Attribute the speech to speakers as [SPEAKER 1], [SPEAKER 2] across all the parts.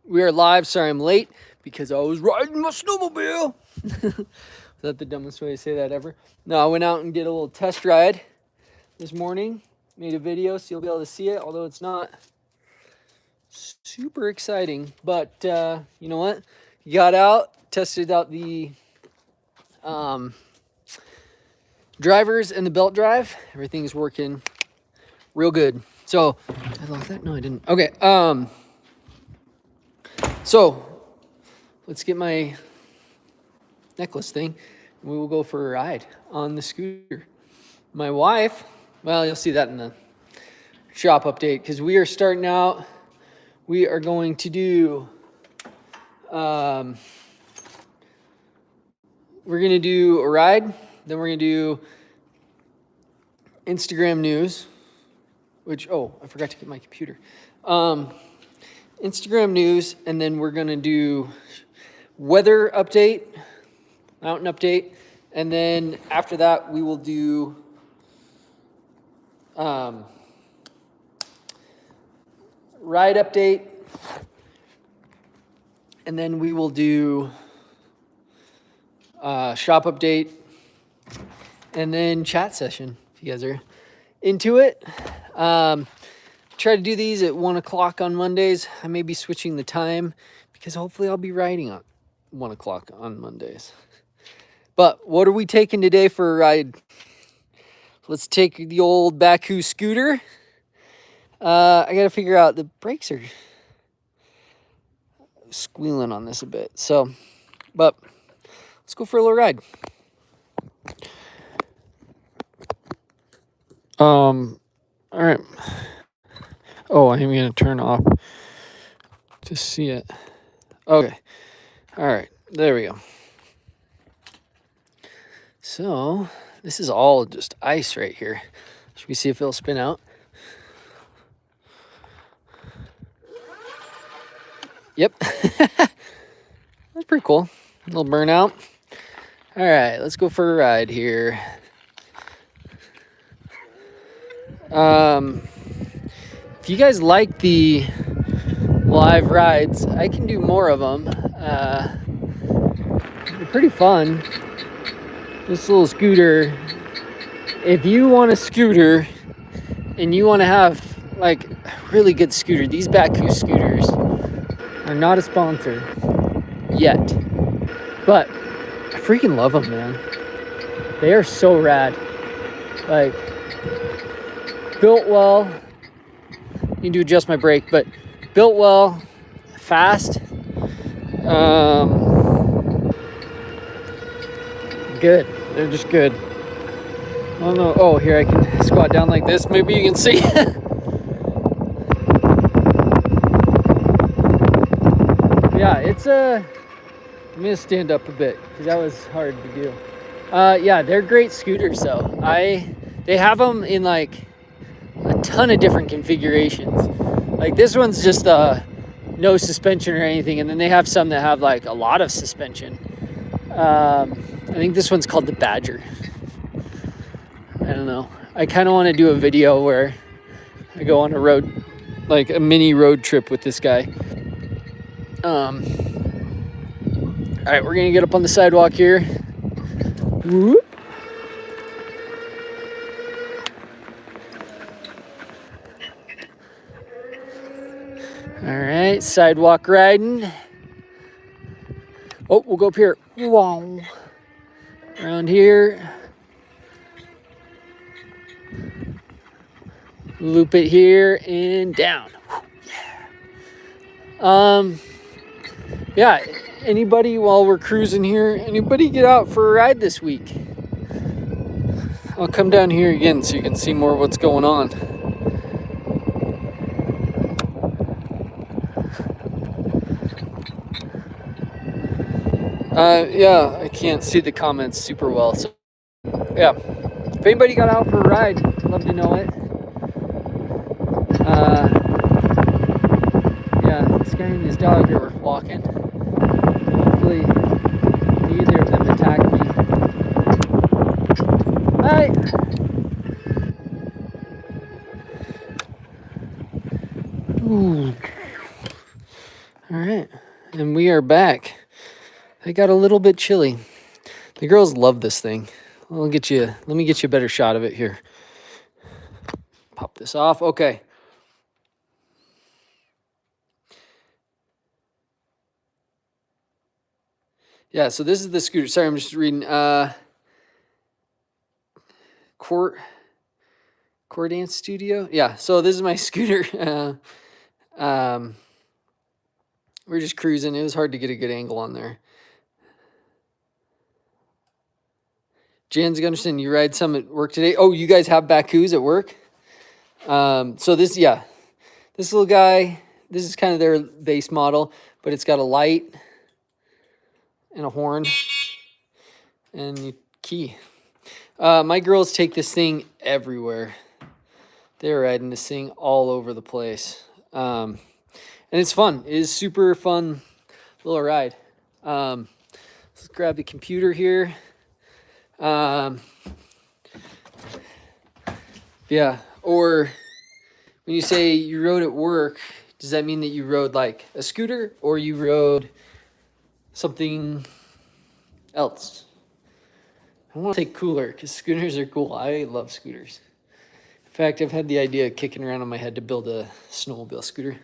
[SPEAKER 1] We are live. Sorry I'm late because I was riding my snowmobile. Is that the dumbest way to say that ever? No, I went out and did a little test ride this morning. Made a video so you'll be able to see it, although it's not super exciting. But you know what? Got out, tested out the drivers and the belt drive. Everything's working real good. So, I lost that? No, I didn't. Okay. So, let's get my necklace thing. We will go for a ride on the scooter. My wife, well, you'll see that in the shop update because we are starting out. We are going to do, we're going to do a ride. Then we're going to do Instagram news, which, oh, I forgot to get my computer. Instagram news, and then we're going to do weather update, mountain update, and then after that we will do ride update, and then we will do shop update, and then chat session if you guys are into it. Try to do these at 1 o'clock on Mondays. I may be switching the time because hopefully I'll be riding at 1 o'clock on Mondays. But what are we taking today for a ride? Let's take the old Baku scooter. I got to figure out, the brakes are squealing on this a bit. So, but let's go for a little ride. All right. Oh, I'm going to turn off to see it. Okay. All right. There we go. So, this is all just ice right here. Should we see if it'll spin out? Yep. That's pretty cool. A little burnout. All right, let's go for a ride here. If you guys like the live rides, I can do more of them. They're pretty fun. This little scooter, if you want a scooter and you want to have like a really good scooter, these Baku scooters are not a sponsor yet, but I freaking love them, man. They are so rad. Like, built well. Need to adjust my brake, but built well, fast, good. They're just good. I don't know. Oh, here I can squat down like this. Maybe you can see. Yeah, it's I'm gonna stand up a bit because that was hard to do. Yeah, they're great scooters though. They have them in like a ton of different configurations. Like this one's just no suspension or anything, and then they have some that have like a lot of suspension. I think this one's called the Badger. I don't know. I kind of want to do a video where I go on a road, like a mini road trip with this guy. All right, we're gonna get up on the sidewalk here. Whoop. All right, sidewalk riding. Oh, we'll go up here. Wow. Around here. Loop it here and down. Yeah, anybody, while we're cruising here, anybody get out for a ride this week? I'll come down here again so you can see more of what's going on. Yeah, I can't see the comments super well. So, yeah, if anybody got out for a ride, I'd love to know it. Yeah, this guy and his dog are walking. Hopefully, neither of them attack me. Hi. Ooh. All right, and we are back. It got a little bit chilly. The girls love this thing. Let me get you a better shot of it here. Pop this off. Okay. Yeah, so this is the scooter. Sorry, I'm just reading. Core Dance Studio. Yeah, so this is my scooter. We're just cruising. It was hard to get a good angle on there. Jans Gunderson, you ride some at work today? Oh, you guys have Bakus at work? So this little guy, this is kind of their base model, but it's got a light and a horn and a key. My girls take this thing everywhere. They're riding this thing all over the place. And it's fun. It is super fun little ride. Let's grab the computer here. Yeah, or when you say you rode at work, does that mean that you rode like a scooter or you rode something else? I want to say cooler because scooters are cool. I love scooters. In fact, I've had the idea kicking around in my head to build a snowmobile scooter.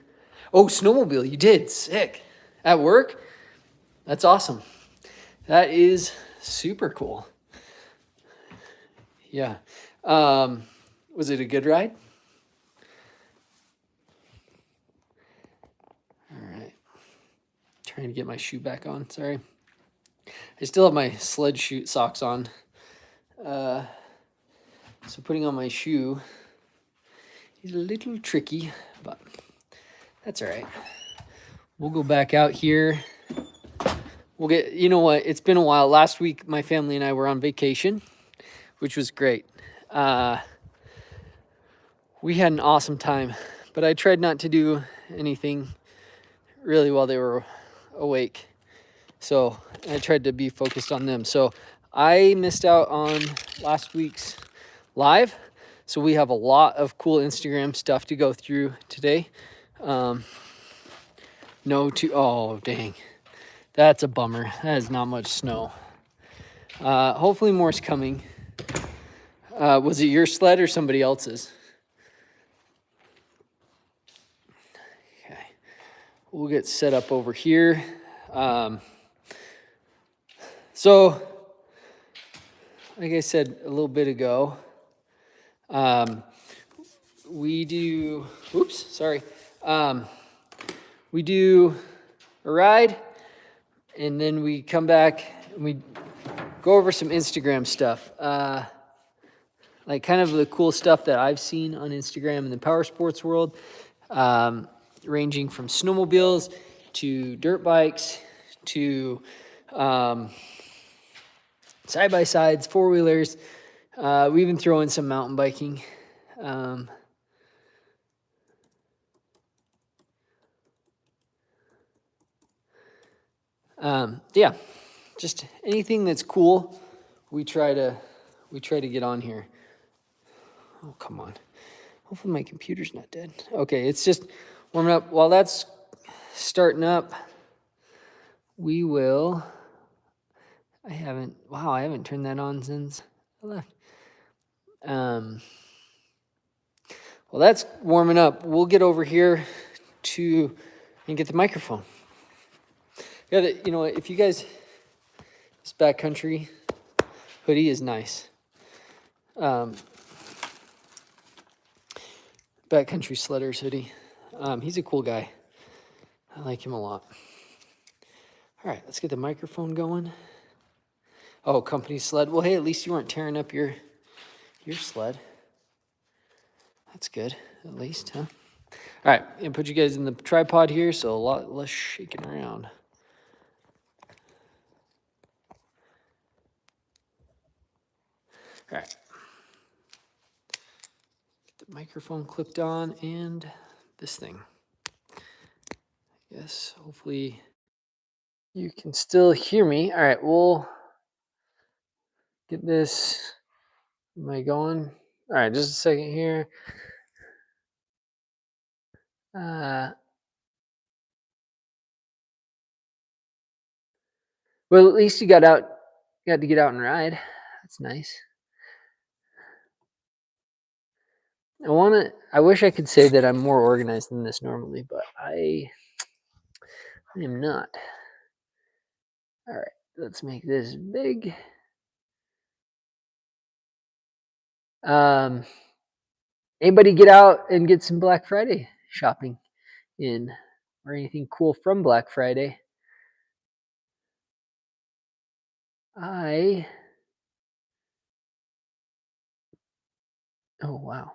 [SPEAKER 1] Oh, snowmobile, you did. Sick. At work? That's awesome. That is super cool. Yeah. Was it a good ride? All right. Trying to get my shoe back on. Sorry. I still have my sled shoe socks on. So putting on my shoe is a little tricky, but that's all right. We'll go back out here. You know what? It's been a while. Last week, my family and I were on vacation, which was great. We had an awesome time, but I tried not to do anything really while they were awake. So I tried to be focused on them. So I missed out on last week's live. So we have a lot of cool Instagram stuff to go through today. Oh, dang. That's a bummer. That is not much snow. Hopefully more's coming. Was it your sled or somebody else's? Okay. We'll get set up over here. So, like I said a little bit ago, we do a ride, and then we come back and we go over some Instagram stuff. Like kind of the cool stuff that I've seen on Instagram in the powersports world, ranging from snowmobiles to dirt bikes to side-by-sides, four-wheelers. We even throw in some mountain biking. Yeah, just anything that's cool, we try to get on here. Oh, come on. Hopefully my computer's not dead. Okay, it's just warming up. While that's starting up, we will... I haven't turned that on since I left. While that's warming up, we'll get over here and get the microphone. Yeah, if you guys, this backcountry hoodie is nice. Backcountry Sledders hoodie. He's a cool guy. I like him a lot. All right, let's get the microphone going. Oh, company sled. Well, hey, at least you weren't tearing up your sled. That's good, at least, huh? All right, and put you guys in the tripod here, so a lot less shaking around. All right. Get the microphone clipped on and this thing. Yes, hopefully you can still hear me. All right, we'll get this. Am I going? All right, just a second here. Well, at least you got to get out and ride. That's nice. I wish I could say that I'm more organized than this normally, but I am not. All right, let's make this big. Um, Anybody get out and get some Black Friday shopping in or anything cool from Black Friday? I Oh wow.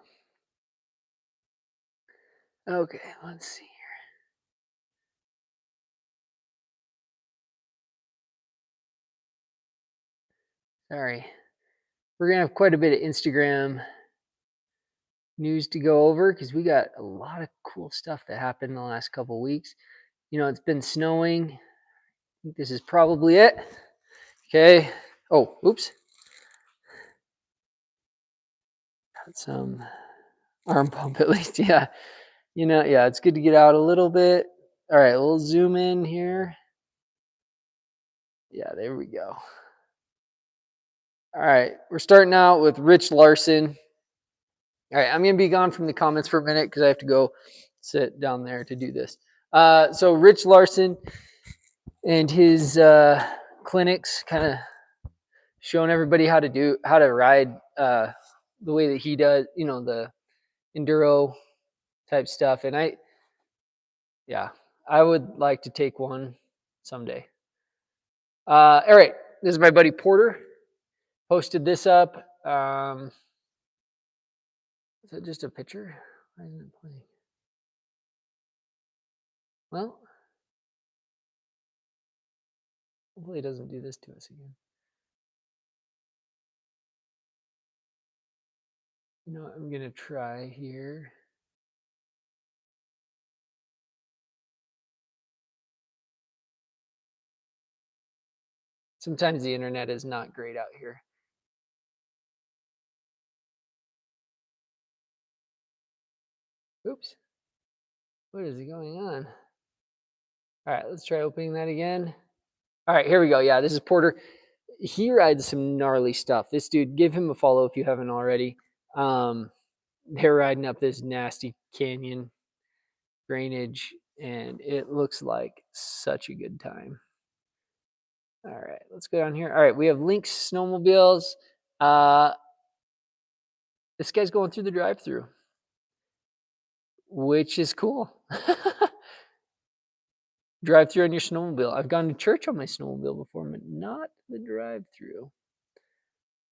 [SPEAKER 1] Okay, let's see. Sorry. We're gonna have quite a bit of Instagram news to go over because we got a lot of cool stuff that happened in the last couple weeks. You know, it's been snowing. I think this is probably it. Okay. Oh, oops. Got some arm pump at least. Yeah. You know, yeah, it's good to get out a little bit. All right, we'll zoom in here. Yeah, there we go. All right, we're starting out with Rich Larson. All right, I'm going to be gone from the comments for a minute because I have to go sit down there to do this. So Rich Larson and his clinics, kind of showing everybody how to ride the way that he does. You know, the enduro type stuff. And I would like to take one someday. All right, this is my buddy Porter. Posted this up. Is that just a picture? Why isn't it playing? Well, hopefully it doesn't do this to us again. You know what I'm gonna try here. Sometimes the internet is not great out here. Oops. What is going on? All right, let's try opening that again. All right, here we go. Yeah, this is Porter. He rides some gnarly stuff. This dude, give him a follow if you haven't already. They're riding up this nasty canyon drainage, and it looks like such a good time. All right, let's go down here. All right, we have Lynx snowmobiles. Uh, this guy's going through the drive-through, which is cool. Drive-through on your snowmobile. I've gone to church on my snowmobile before, but not the drive-through.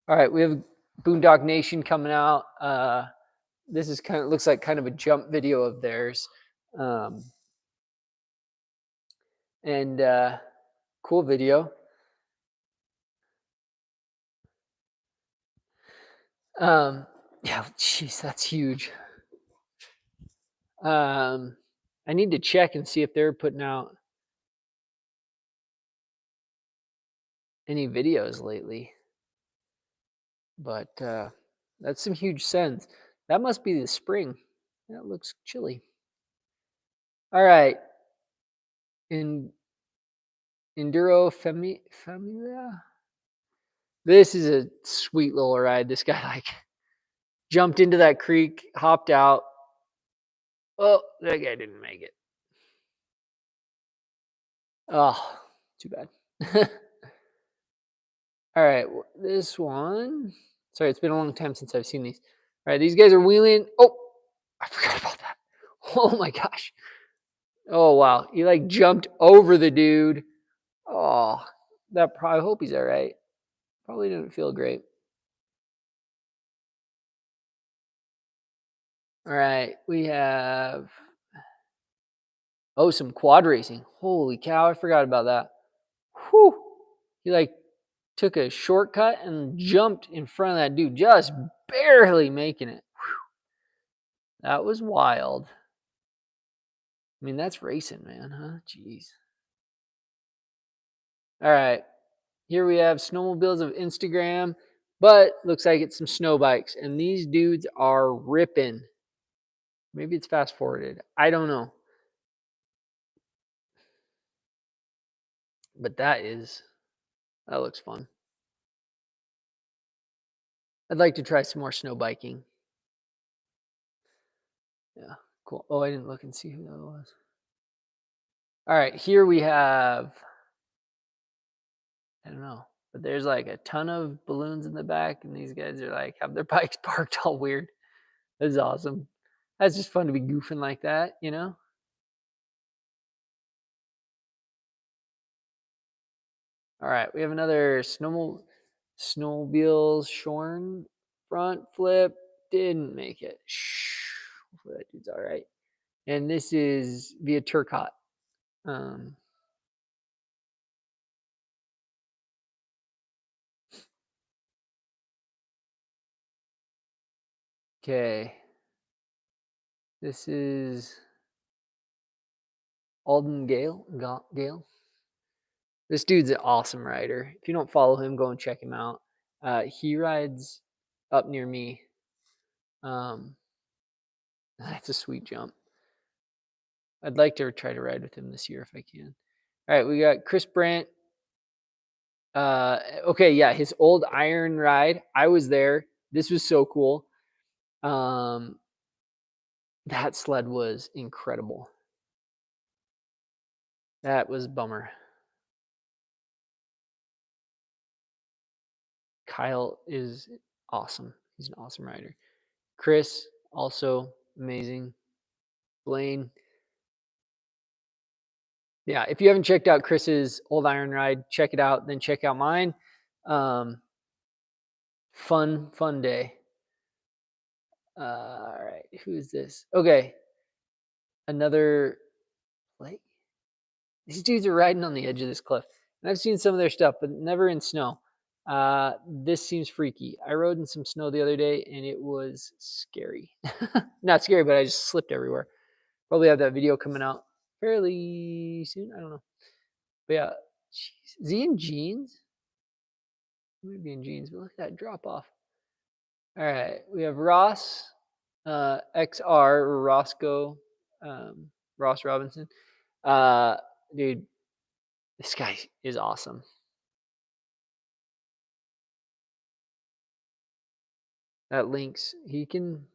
[SPEAKER 1] All right, we have Boondock Nation coming out. This is looks like kind of a jump video of theirs, and cool video. Yeah, jeez, that's huge. I need to check and see if they're putting out any videos lately. But that's some huge sends. That must be the spring. That looks chilly. All right. Enduro Familia. This is a sweet little ride. This guy like jumped into that creek, hopped out. Oh, that guy didn't make it. Oh, too bad. All right, this one. Sorry, it's been a long time since I've seen these. All right, these guys are wheeling. Oh, I forgot about that. Oh my gosh. Oh wow, he like jumped over the dude. Oh, I hope he's all right. Probably didn't feel great. All right, we have some quad racing. Holy cow, I forgot about that. Whew. He like took a shortcut and jumped in front of that dude, just barely making it. Whew. That was wild. I mean, that's racing, man, huh? Jeez. All right. Here we have snowmobiles of Instagram, but looks like it's some snow bikes. And these dudes are ripping. Maybe it's fast forwarded. I don't know. But that is That looks fun. I'd like to try some more snow biking. Yeah, cool. Oh, I didn't look and see who that was. All right, here we have, I don't know, but there's like a ton of balloons in the back, and these guys are like have their bikes parked all weird. That's awesome. That's just fun to be goofing like that, you know? All right, we have another snowmobile Shorn front flip. Didn't make it. Shh. Hopefully that dude's all right. And this is via Turcotte. Um, okay. This is Alden Gale. This dude's an awesome rider. If you don't follow him, go and check him out. He rides up near me. Um, that's a sweet jump. I'd like to try to ride with him this year if I can. All right, we got Chris Brandt. Okay, yeah, his old iron ride. I was there. This was so cool. That sled was incredible. That was a bummer. Kyle is awesome. He's an awesome rider. Chris, also amazing. Blaine. Yeah, if you haven't checked out Chris's old iron ride, check it out. Then check out mine. Fun day. All right, who is this? Okay, another like these dudes are riding on the edge of this cliff, and I've seen some of their stuff, but never in snow. This seems freaky. I rode in some snow the other day, and it was scary. Not scary, but I just slipped everywhere. Probably have that video coming out fairly soon. I don't know, but yeah, jeez. Is he in jeans? He might be in jeans, but look at that drop off. All right, we have Ross, XR Roscoe, Ross Robinson. Uh, Dude, this guy is awesome. That links, he can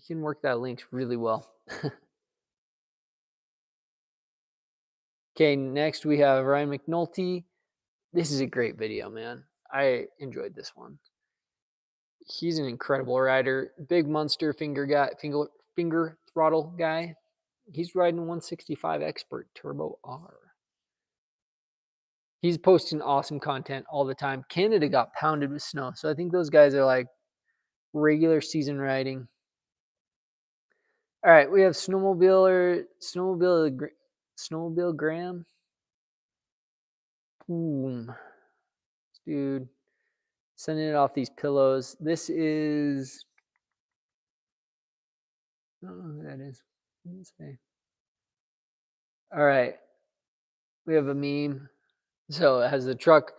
[SPEAKER 1] work that links really well. Okay, next we have Ryan McNulty. This is a great video, man. I enjoyed this one. He's an incredible rider. Big monster finger throttle guy. He's riding 165 Expert Turbo R. He's posting awesome content all the time. Canada got pounded with snow, so I think those guys are like regular season riding. All right, we have snowmobile Graham. Boom, dude, sending it off these pillows. This is, I don't know who that is. Let's say. All right, we have a meme. So as the truck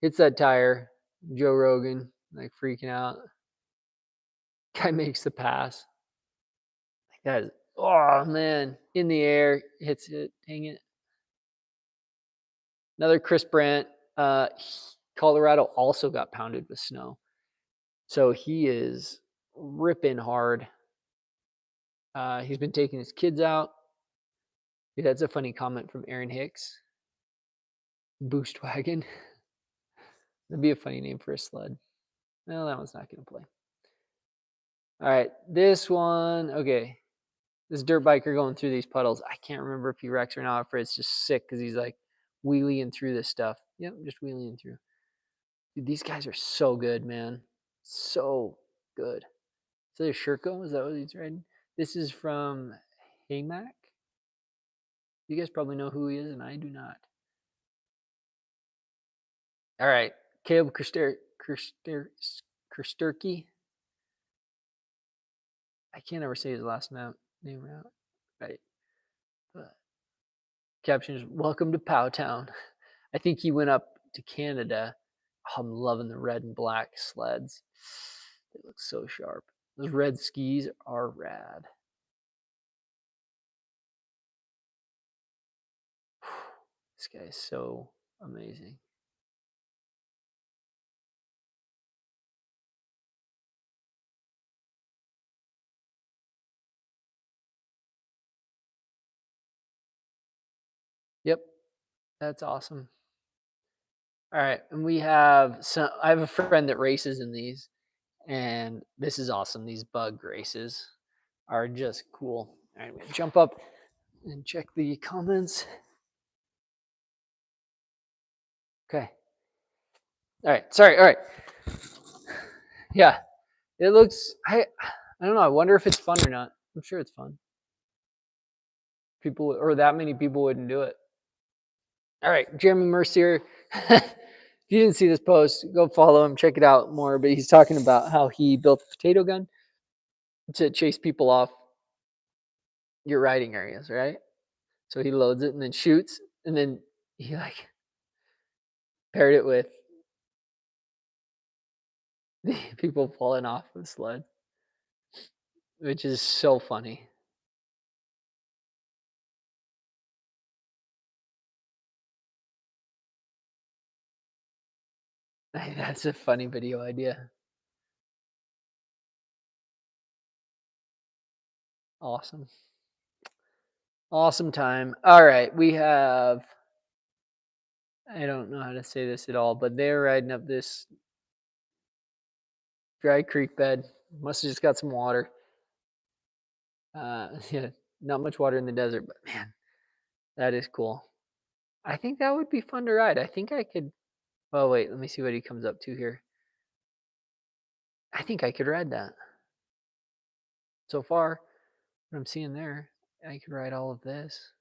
[SPEAKER 1] hits that tire, Joe Rogan like freaking out. Guy makes the pass. Like that is, oh man, in the air, hits it. Dang it. Another Chris Brandt. Colorado also got pounded with snow. So he is ripping hard. He's been taking his kids out. Dude, that's a funny comment from Aaron Hicks. Boost wagon. That'd be a funny name for a sled. No, that one's not going to play. All right, this one. Okay, this dirt biker going through these puddles. I can't remember if he wrecks or not, or if it's just sick because he's like wheeling through this stuff. Yep, just wheeling through. Dude, these guys are so good, man. So good. Is that a Sherco? Is that what he's riding? This is from Haymack. You guys probably know who he is, and I do not. All right, Caleb Kersterke. I can't ever say his last name right. But caption is "Welcome to Powtown." I think he went up to Canada. Oh, I'm loving the red and black sleds. They look so sharp. Those red skis are rad. This guy is so Amazing. Yep, that's awesome. All right, and we have some. I have a friend that races in these, and this is awesome. These bug races are just cool. All right, I'm gonna jump up and check the comments. Okay. All right. Sorry. All right. Yeah, it looks. I don't know. I wonder if it's fun or not. I'm sure it's fun. People or that many people wouldn't do it. All right, Jeremy Mercier. If you didn't see this post, go follow him, check it out more. But he's talking about how he built a potato gun to chase people off your riding areas, right? So he loads it and then shoots, and then he like paired it with the people falling off the sled, which is so funny. That's a funny video idea. Awesome. Awesome time. All right, we have I don't know how to say this at all, but they're riding up this dry creek bed. Must have just got some water. Yeah, not much water in the desert, but man, that is cool. I think that would be fun to ride. I think I could. Oh wait, let me see what he comes up to here. I think I could ride that. So far, what I'm seeing there, I could ride all of this.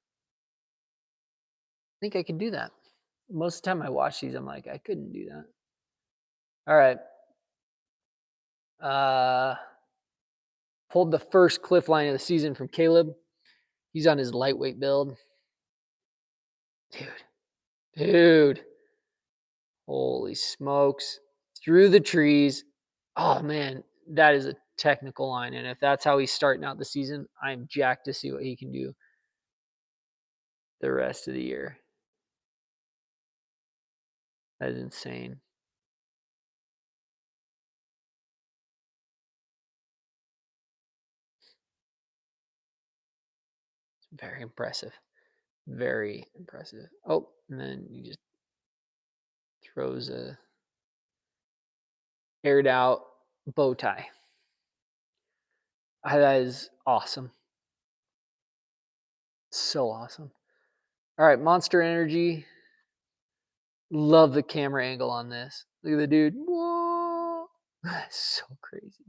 [SPEAKER 1] I think I could do that. Most of the time I watch these, I'm like, I couldn't do that. All right. Uh, pulled the first cliff line of the season from Caleb. He's on his lightweight build. Dude, dude. Holy smokes. Through the trees. Oh man, that is a technical line. And if that's how he's starting out the season, I'm jacked to see what he can do the rest of the year. That is insane. It's very impressive. Very impressive. Oh, and then he just throws a aired out bow tie. That is awesome. So awesome. All right, Monster Energy. Love the camera angle on this. Look at the dude. Whoa. So crazy.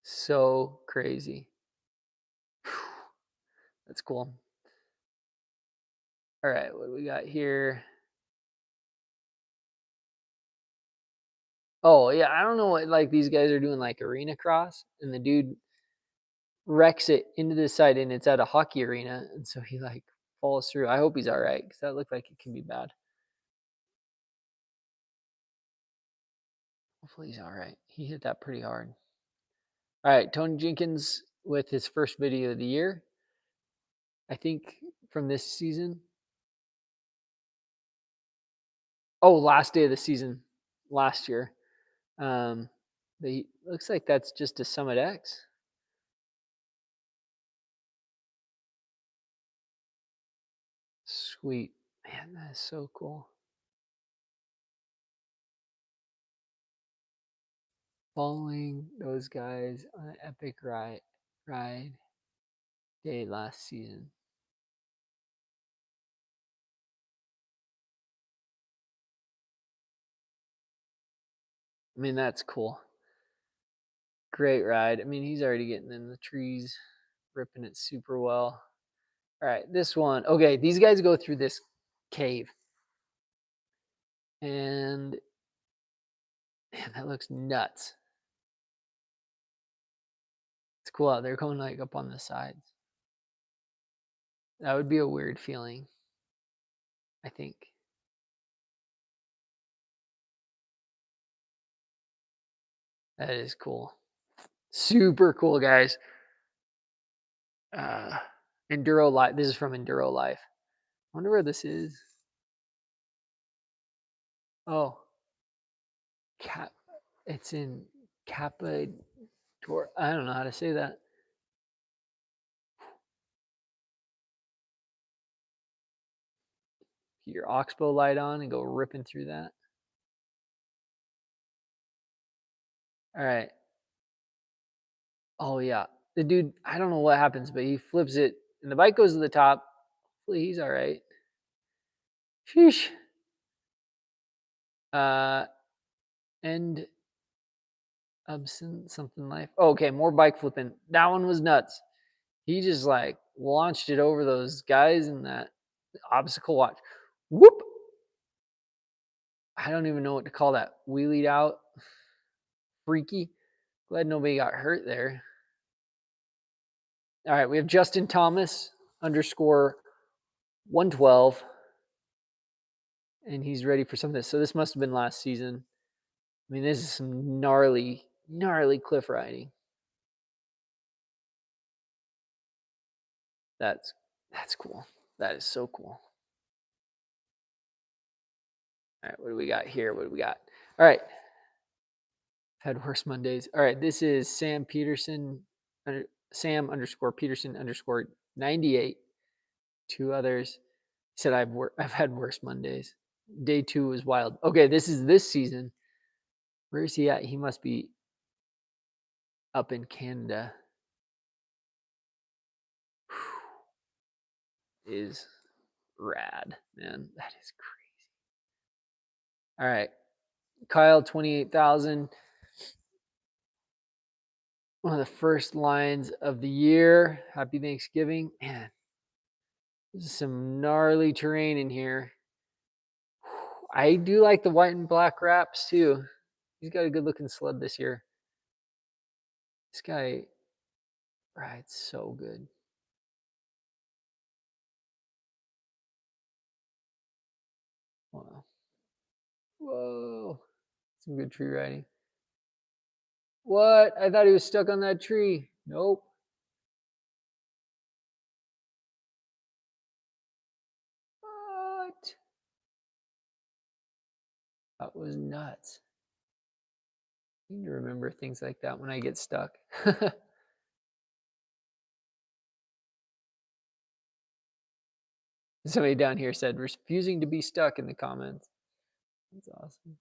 [SPEAKER 1] So crazy. That's cool. All right, what do we got here? Oh yeah, I don't know what like these guys are doing like arena cross, and the dude wrecks it into the side, and it's at a hockey arena, and so he like falls through. I hope he's all right because that looked like it can be bad. Hopefully he's all right. He hit that pretty hard. All right, Tony Jenkins with his first video of the year, I think from this season. Oh, last day of the season last year. Um, the looks like that's just a Summit X. Sweet. Man, that is so cool. Following those guys on an epic ride day last season. I mean, that's cool. Great ride. I mean, he's already getting in the trees, ripping it super well. All right, this one. Okay, these guys go through this cave. And man, that looks nuts. It's cool out there going like up on the sides. That would be a weird feeling, I think. That is cool. Super cool, guys. Uh Enduro Life. This is from Enduro Life. I wonder where this is. Oh, Cap. It's in Kappa. I don't know how to say that. Get your oxbow light on and go ripping through that. All right. Oh yeah, the dude. I don't know what happens, but he flips it, and the bike goes to the top. Hopefully, he's all right. Sheesh. Uh, end absent something life. Oh, okay, more bike flipping. That one was nuts. He just like launched it over those guys in that obstacle watch. Whoop! I don't even know what to call that. Wheelied out, freaky. Glad nobody got hurt there. All right, we have Justin Thomas underscore 112, and he's ready for some of this. So this must have been last season. I mean, this is some gnarly, gnarly cliff riding. That's cool. That is so cool. All right, what do we got here? What do we got? All right. Had worse Mondays. All right, this is Sam Peterson, Sam underscore Peterson underscore 98. Two others said I've had worse Mondays. Day 2 was wild. Okay, this is this season. Where is he at? He must be up in Canada. Is rad, man. That is crazy. All right, Kyle 28,000. One of the first lines of the year. Happy Thanksgiving. Man, there's some gnarly terrain in here. I do like the white and black wraps too. He's got a good looking sled this year. This guy rides so good. Wow. Whoa. Some good tree riding. What? I thought he was stuck on that tree. Nope. What? That was nuts. I need to remember things like that when I get stuck. Somebody down here said refusing to be stuck in the comments. That's awesome.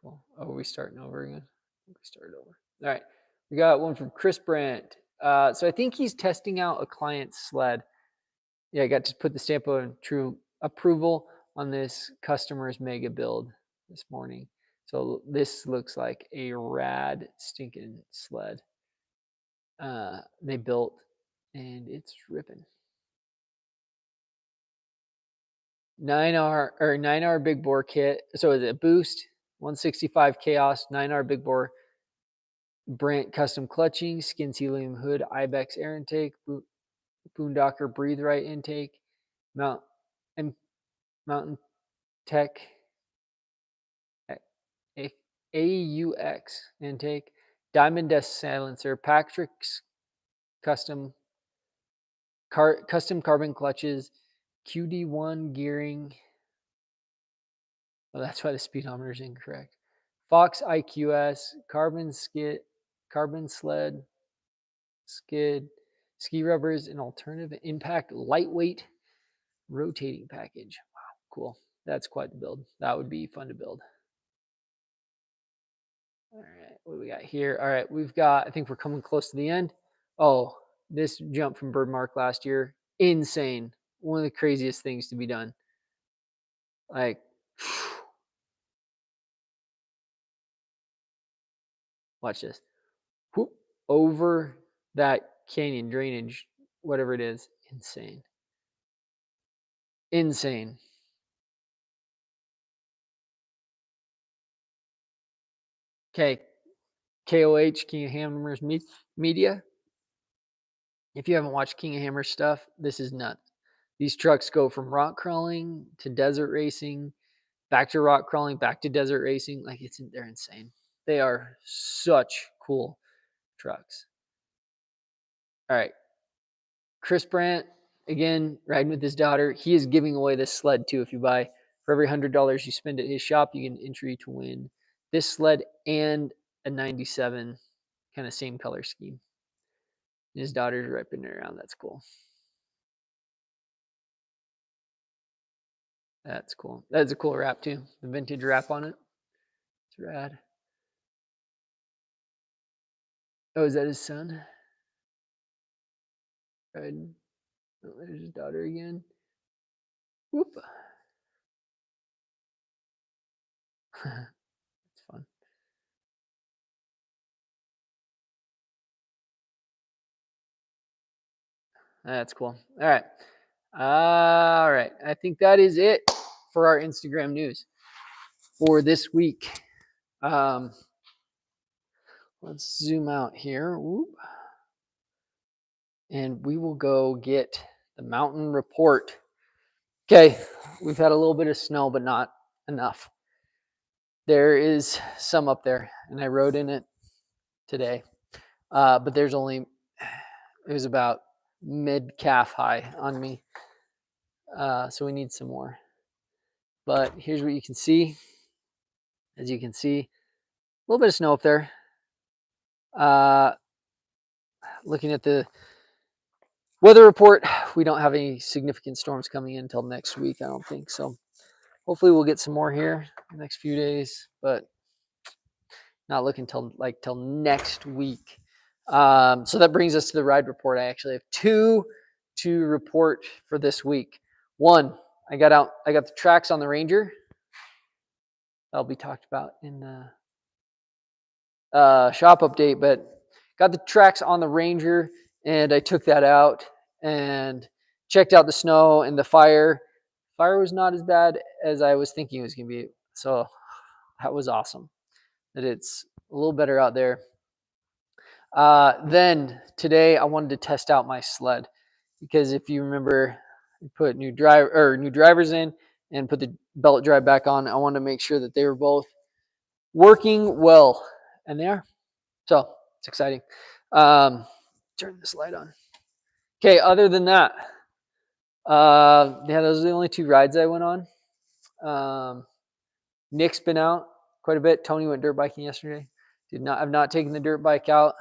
[SPEAKER 1] Cool. Oh, are we starting over again? We started over. All right. We got one from Chris Brandt. So I think he's testing out a client's sled. Yeah, I got to put the stamp of true approval on this customer's mega build this morning. So this looks like a rad stinking sled. They built, and it's ripping. 9R big bore kit. So is it boost 165 chaos 9R big bore Brant custom clutching, skins helium hood, Ibex air intake, Boondocker breathe right intake, Mountain Tech AUX intake, Diamond Dust silencer, Patrick's custom custom carbon clutches, QD1 gearing. Oh, that's why the speedometer is incorrect. Fox IQS, carbon sled, skid, ski rubbers, and alternative impact lightweight rotating package. Wow, cool. That's quite the build. That would be fun to build. All right, what do we got here? All right, we've got, I think we're coming close to the end. Oh, this jump from Birdmark last year, insane. One of the craziest things to be done. Like, watch this. Whoop, over that canyon drainage, whatever it is. Insane. Insane. Okay, KOH, King of Hammers Media. If you haven't watched King of Hammers stuff, this is nuts. These trucks go from rock crawling to desert racing, back to rock crawling, back to desert racing. Like they're insane. They are such cool trucks. All right, Chris Brandt, again, riding with his daughter. He is giving away this sled too. If you buy for every $100 you spend at his shop, you get an entry to win this sled and a 97 kind of same color scheme. And his daughter's ripping it around. That's cool. That's cool. That's a cool wrap too. The vintage wrap on it. It's rad. Oh, is that his son? Riding. Oh, there's his daughter again. Whoop. It's fun. That's cool. All right. All right. I think that is it for our Instagram news for this week. Let's zoom out here. Whoop. And we will go get the mountain report. Okay. We've had a little bit of snow, but not enough. There is some up there, and I rode in it today. But there's only, it was about mid-calf high on me. So we need some more. But here's what you can see. As you can see, a little bit of snow up there. Looking at the weather report, we don't have any significant storms coming in until next week, I don't think. So hopefully we'll get some more here the next few days, but not looking till next week. So that brings us to the ride report. I actually have two to report for this week. One, I got the tracks on the Ranger. That'll be talked about in the shop update, but got the tracks on the Ranger, and I took that out and checked out the snow and the fire. Fire was not as bad as I was thinking it was going to be. So that was awesome that it's a little better out there. Then today I wanted to test out my sled because if you remember, we put new drivers in and put the belt drive back on. I wanted to make sure that they were both working well, and they are. So it's exciting. Turn this light on. Okay, other than that, yeah, those are the only two rides I went on. Nick's been out quite a bit. Tony went dirt biking yesterday. I've not taken the dirt bike out.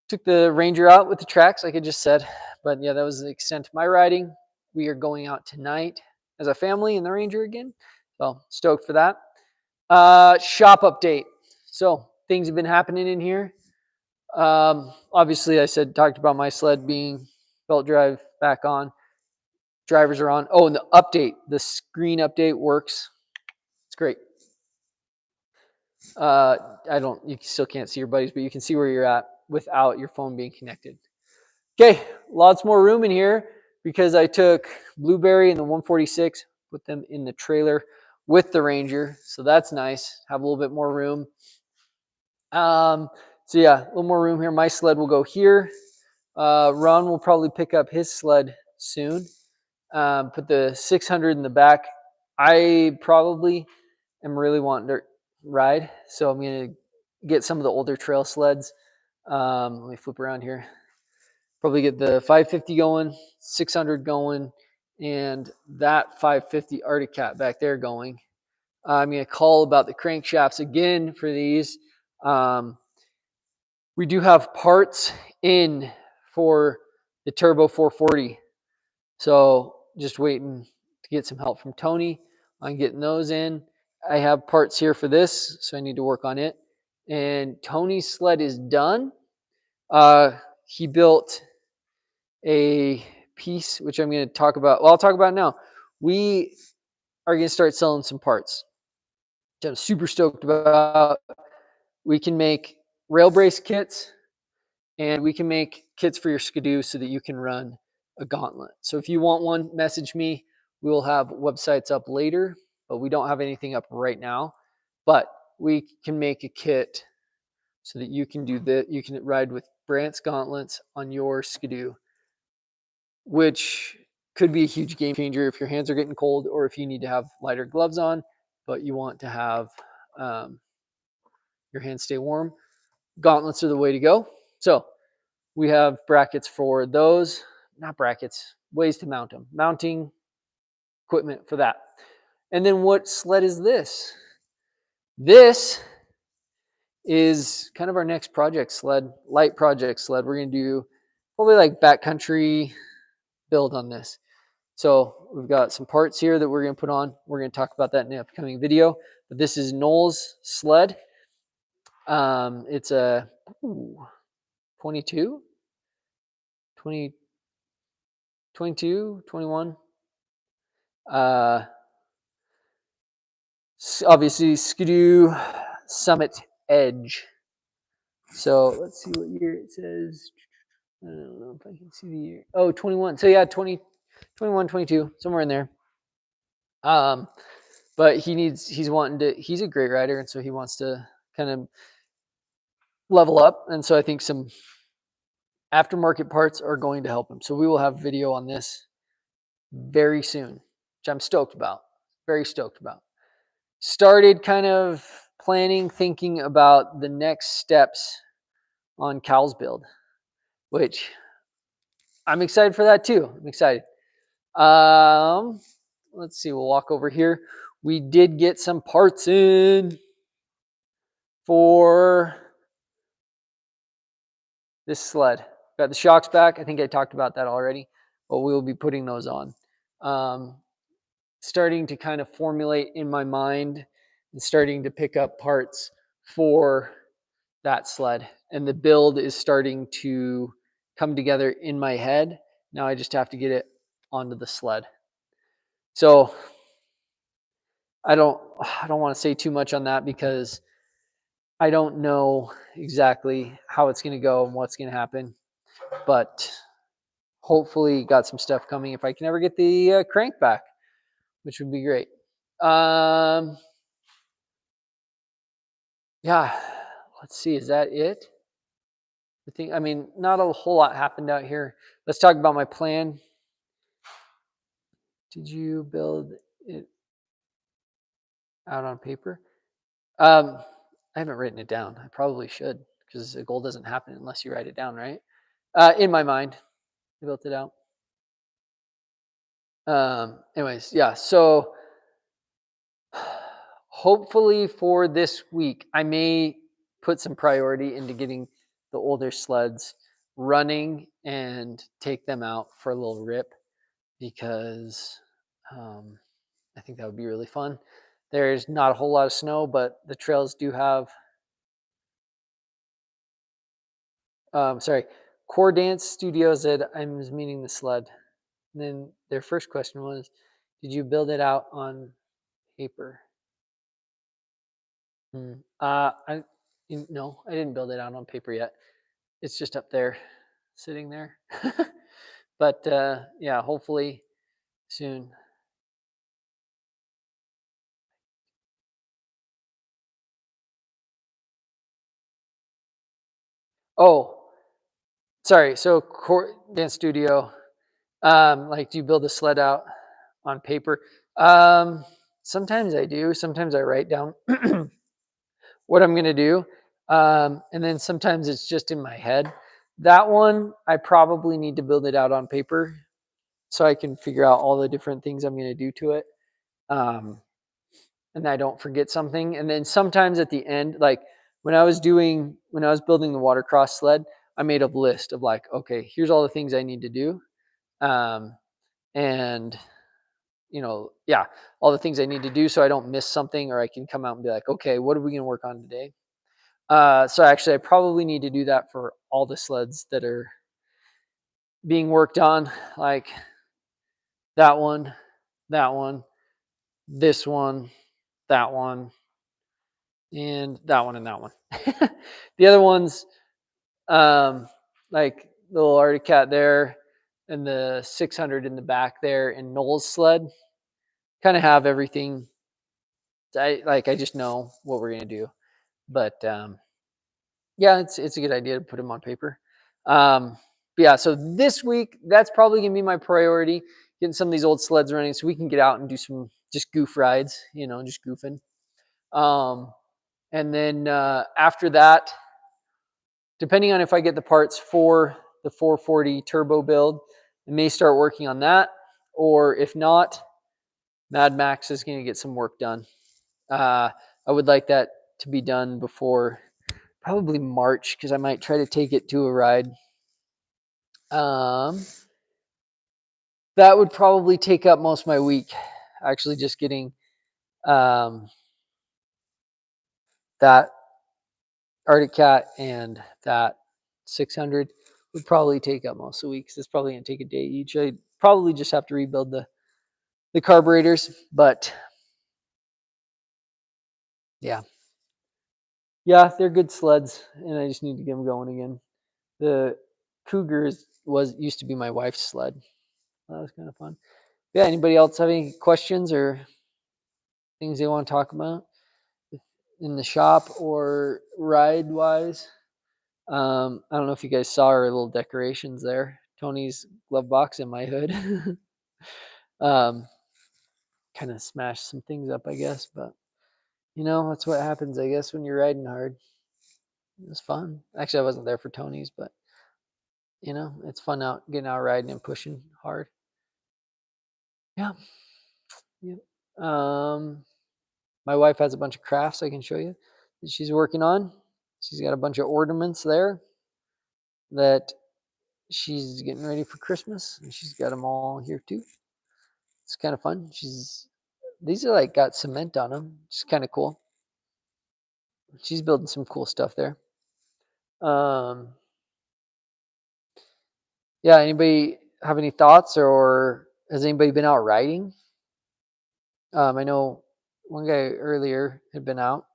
[SPEAKER 1] Took the Ranger out with the tracks, like I just said. But yeah, that was the extent of my riding. We are going out tonight as a family in the Ranger again. So stoked for that. Shop update. So things have been happening in here. Obviously, talked about my sled being belt drive back on. Drivers are on. Oh, and the screen update works. It's great. You still can't see your buddies, but you can see where you're at without your phone being connected. Okay, lots more room in here because I took Blueberry and the 146, put them in the trailer with the Ranger. So that's nice. Have a little bit more room. So yeah, a little more room here. My sled will go here. Ron will probably pick up his sled soon. Put the 600 in the back. I probably am really wanting to ride, so I'm going to get some of the older trail sleds. Let me flip around here. Probably get the 550 going, 600 going, and that 550 Arctic Cat back there going. I'm going to call about the crankshafts again for these. We do have parts in for the Turbo 440. So just waiting to get some help from Tony on getting those in. I have parts here for this, so I need to work on it. And Tony's sled is done. He built a piece, which I'm going to talk about. Well, I'll talk about it now. We are going to start selling some parts, which I'm super stoked about. We can make rail brace kits, and we can make kits for your Skidoo so that you can run a gauntlet. So if you want one, message me. We will have websites up later, but we don't have anything up right now. But we can make a kit so that you can do that. You can ride with Brandt's gauntlets on your Skidoo, which could be a huge game changer if your hands are getting cold or if you need to have lighter gloves on, but you want to have your hands stay warm. Gauntlets are the way to go. So we have brackets for those. not brackets, ways to mount them, mounting equipment for that. And then what sled is this? This is kind of our next project sled, light project sled. We're going to do probably like backcountry build on this. So we've got some parts here that we're going to put on. We're going to talk about that in the upcoming video. But this is Noel's sled. It's a 22, 20, 22, 21. Obviously Skidoo Summit Edge. So let's see what year it says. I don't know if I can see the year. Oh, 21. So yeah, 20, 21, 22, somewhere in there. But he's wanting to, he's a great rider. And so he wants to kind of level up. And so I think some aftermarket parts are going to help him. So we will have video on this very soon, which I'm stoked about. Very stoked about. Started kind of planning, thinking about the next steps on Cal's build, which I'm excited for that too. I'm excited. Let's see. We'll walk over here. We did get some parts in for this sled. Got the shocks back. I think I talked about that already, but we will be putting those on. Starting to kind of formulate in my mind and starting to pick up parts for that sled. And the build is starting to come together in my head. Now I just have to get it onto the sled. So I don't want to say too much on that because I don't know exactly how it's going to go and what's going to happen. But hopefully got some stuff coming if I can ever get the crank back, which would be great. Yeah, let's see. Is that it? I mean, not a whole lot happened out here. Let's talk about my plan. Did you build it out on paper? I haven't written it down. I probably should because a goal doesn't happen unless you write it down, right? In my mind, I built it out. Anyways, yeah. So hopefully for this week, I may put some priority into getting the older sleds running and take them out for a little rip because I think that would be really fun. There's not a whole lot of snow, but the trails do have. Core Dance Studio said I'm meaning the sled. And then their first question was, did you build it out on paper? No, I didn't build it out on paper yet. It's just up there, sitting there. But yeah, hopefully soon. Oh, sorry. So Core Dance Studio, like, do you build a sled out on paper? Sometimes I do. Sometimes I write down what I'm going to do. And then sometimes it's just in my head. That one, I probably need to build it out on paper so I can figure out all the different things I'm going to do to it. And I don't forget something. And then sometimes at the end, like when I was building the watercross sled, I made a list of like, okay, here's all the things I need to do. And yeah, all the things I need to do so I don't miss something, or I can come out and be like, okay, what are we going to work on today? So actually, I probably need to do that for all the sleds that are being worked on, like that one, this one, that one, and that one, and that one. The other ones, like the little Arctic Cat there, and the 600 in the back there, and Noel's sled, kind of have everything. I just know what we're gonna do, but yeah, it's a good idea to put them on paper. But yeah, so this week that's probably gonna be my priority, getting some of these old sleds running so we can get out and do some just goof rides, just goofing. And then after that, depending on if I get the parts for the 440 turbo build I may start working on that, or if not, Mad Max is going to get some work done. I would like that to be done before probably March, because I might try to take it to a ride. That would probably take up most of my week. Actually, just getting that Arctic Cat and that 600 would probably take up most of the week. It's probably going to take a day each. I probably just have to rebuild the carburetors, but yeah, they're good sleds, and I just need to get them going again. The Cougars used to be my wife's sled. That was kind of fun. Yeah. Anybody else have any questions or things they want to talk about in the shop or ride wise? I don't know if you guys saw our little decorations there. Tony's glove box in my hood. um, kind of smashed some things up, I guess, but that's what happens, I guess, when you're riding hard. It was fun. Actually, I wasn't there for Tony's, but it's fun getting out riding and pushing hard. Yeah. Yeah. My wife has a bunch of crafts I can show you that she's working on. She's got a bunch of ornaments there that she's getting ready for Christmas, and she's got them all here too. It's kind of fun. These are like got cement on them. It's kind of cool. She's building some cool stuff there. Yeah. Anybody have any thoughts, or has anybody been out riding? I know one guy earlier had been out.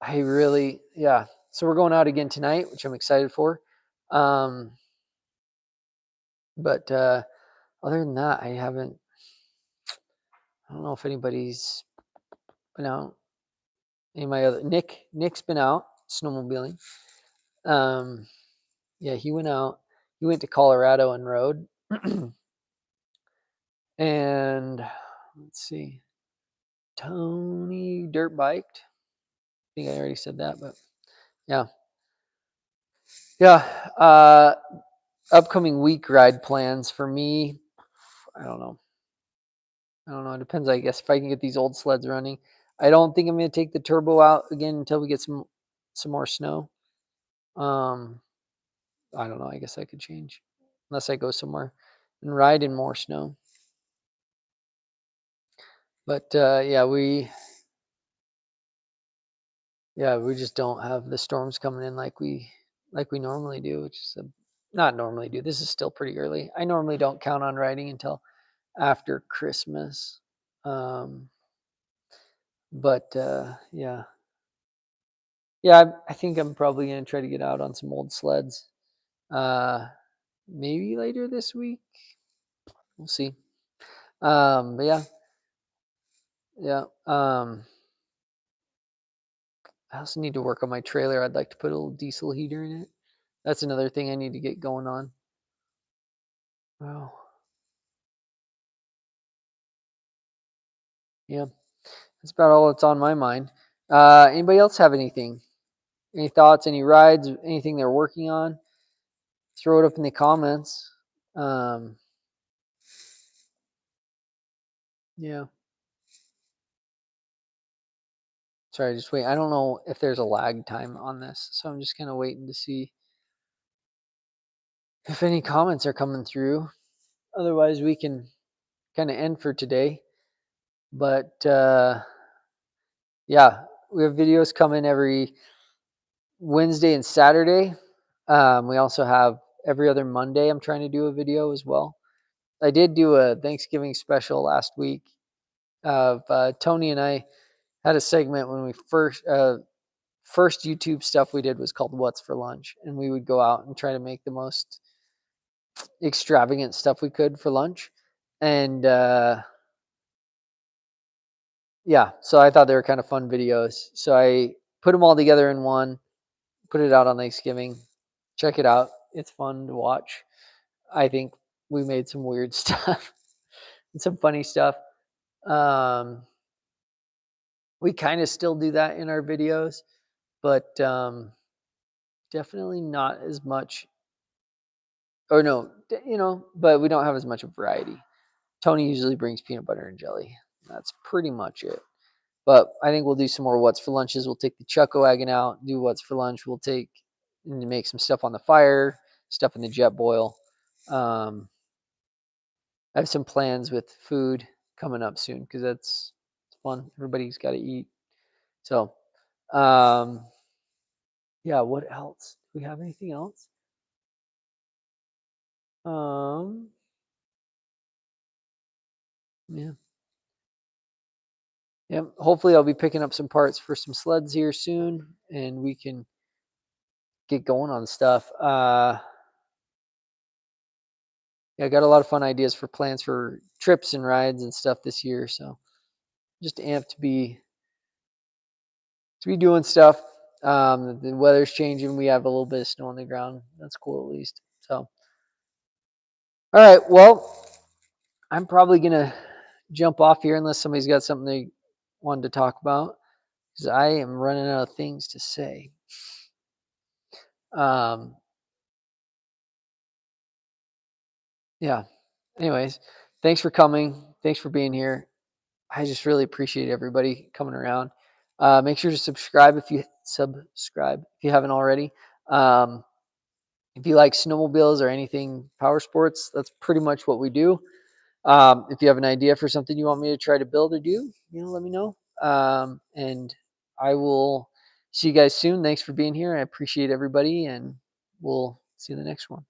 [SPEAKER 1] Yeah. So we're going out again tonight, which I'm excited for. But other than that, I don't know if anybody's been out. Any of my other Nick's been out snowmobiling. Yeah, he went out. He went to Colorado and rode. And let's see, Tony dirt biked. I think I already said that, but yeah. Upcoming week ride plans for me. I don't know. It depends, I guess, if I can get these old sleds running. I don't think I'm going to take the turbo out again until we get some more snow. I don't know. I guess I could change unless I go somewhere and ride in more snow. But we just don't have the storms coming in like we normally do, which is not normally do. This is still pretty early. I normally don't count on riding until after Christmas. But yeah. I think I'm probably going to try to get out on some old sleds. Maybe later this week. We'll see. But yeah. I also need to work on my trailer. I'd like to put a little diesel heater in it. That's another thing I need to get going on. Wow. Yeah. That's about all that's on my mind. Anybody else have anything? Any thoughts, any rides, anything they're working on? Throw it up in the comments. Yeah. Sorry, just wait. I don't know if there's a lag time on this, so I'm just kind of waiting to see if any comments are coming through. Otherwise, we can kind of end for today. But yeah, we have videos coming every Wednesday and Saturday. We also have every other Monday. I'm trying to do a video as well. I did do a Thanksgiving special last week of Tony and I had a segment when we first YouTube stuff we did was called What's for Lunch, and we would go out and try to make the most extravagant stuff we could for lunch. And so I thought they were kind of fun videos, so I put them all together in one, put it out on Thanksgiving. Check it out. It's fun to watch. I think we made some weird stuff and some funny stuff. We kind of still do that in our videos, but definitely not as much Or no, but we don't have as much of variety. Tony usually brings peanut butter and jelly. That's pretty much it. But I think we'll do some more what's for lunches. We'll take the Chucko wagon out, do what's for lunch. We'll take and make some stuff on the fire, stuff in the jet boil. I have some plans with food coming up soon because that's fun. Everybody's got to eat. So, um, yeah. What else? Do we have anything else? Um, yeah. Yeah. Hopefully, I'll be picking up some parts for some sleds here soon, and we can get going on stuff. Yeah, I got a lot of fun ideas for plans for trips and rides and stuff this year. So just amped to be doing stuff. The weather's changing. We have a little bit of snow on the ground. That's cool, at least. So, all right. Well, I'm probably gonna jump off here unless somebody's got something they wanted to talk about because I am running out of things to say. Um, yeah. Anyways, thanks for coming. Thanks for being here. I just really appreciate everybody coming around. Make sure to subscribe if you haven't already. Um, if you like snowmobiles or anything power sports, that's pretty much what we do. If you have an idea for something you want me to try to build or do, let me know. And I will see you guys soon. Thanks for being here. I appreciate everybody, and we'll see you in the next one.